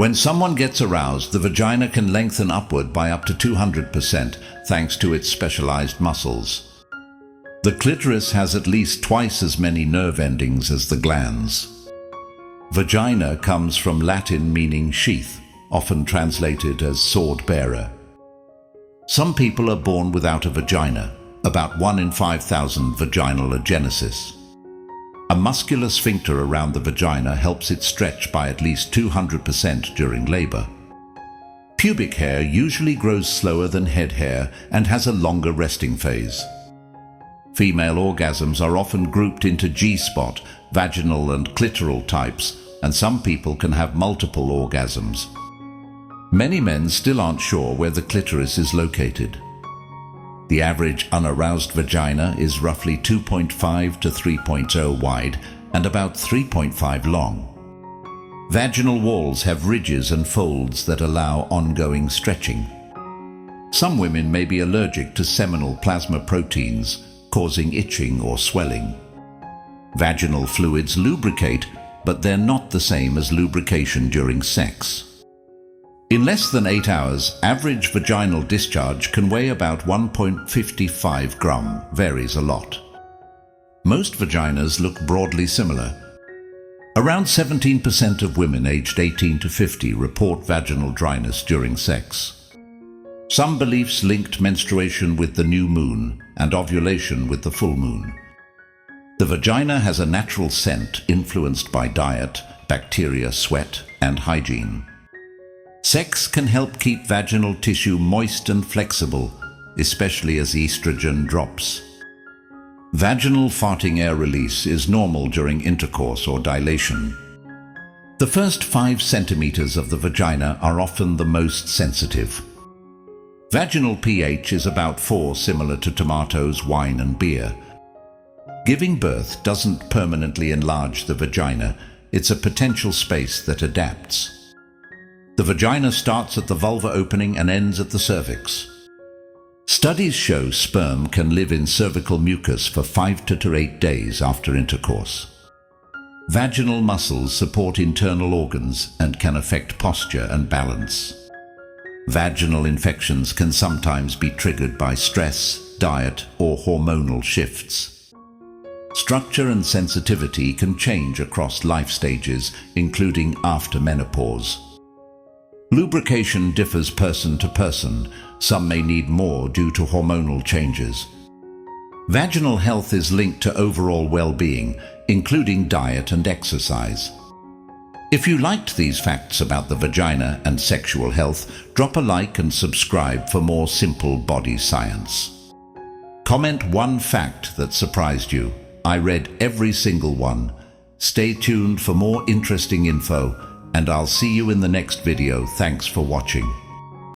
When someone gets aroused, the vagina can lengthen upward by up to 200% thanks to its specialized muscles. The clitoris has at least twice as many nerve endings as the glands. Vagina comes from Latin meaning sheath, often translated as sword bearer. Some people are born without a vagina, about 1 in 5,000 vaginal agenesis. A muscular sphincter around the vagina helps it stretch by at least 200% during labor. Pubic hair usually grows slower than head hair and has a longer resting phase. Female orgasms are often grouped into G-spot, vaginal and clitoral types, and some people can have multiple orgasms. Many men still aren't sure where the clitoris is located. The average unaroused vagina is roughly 2.5 to 3.0 wide and about 3.5 long. Vaginal walls have ridges and folds that allow ongoing stretching. Some women may be allergic to seminal plasma proteins, causing itching or swelling. Vaginal fluids lubricate, but they're not the same as lubrication during sex. In less than 8 hours, average vaginal discharge can weigh about 1.55 gram, varies a lot. Most vaginas look broadly similar. Around 17% of women aged 18 to 50 report vaginal dryness during sex. Some beliefs linked menstruation with the new moon and ovulation with the full moon. The vagina has a natural scent influenced by diet, bacteria, sweat, and hygiene. Sex can help keep vaginal tissue moist and flexible, especially as estrogen drops. Vaginal farting air release is normal during intercourse or dilation. The first 5 centimeters of the vagina are often the most sensitive. Vaginal pH is about 4, similar to tomatoes, wine, and beer. Giving birth doesn't permanently enlarge the vagina, it's a potential space that adapts. The vagina starts at the vulva opening and ends at the cervix. Studies show sperm can live in cervical mucus for 5 to 8 days after intercourse. Vaginal muscles support internal organs and can affect posture and balance. Vaginal infections can sometimes be triggered by stress, diet, or hormonal shifts. Structure and sensitivity can change across life stages, including after menopause. Lubrication differs person to person. Some may need more due to hormonal changes. Vaginal health is linked to overall well-being, including diet and exercise. If you liked these facts about the vagina and sexual health, drop a like and subscribe for more simple body science. Comment one fact that surprised you. I read every single one. Stay tuned for more interesting info, and I'll see you in the next video. Thanks for watching.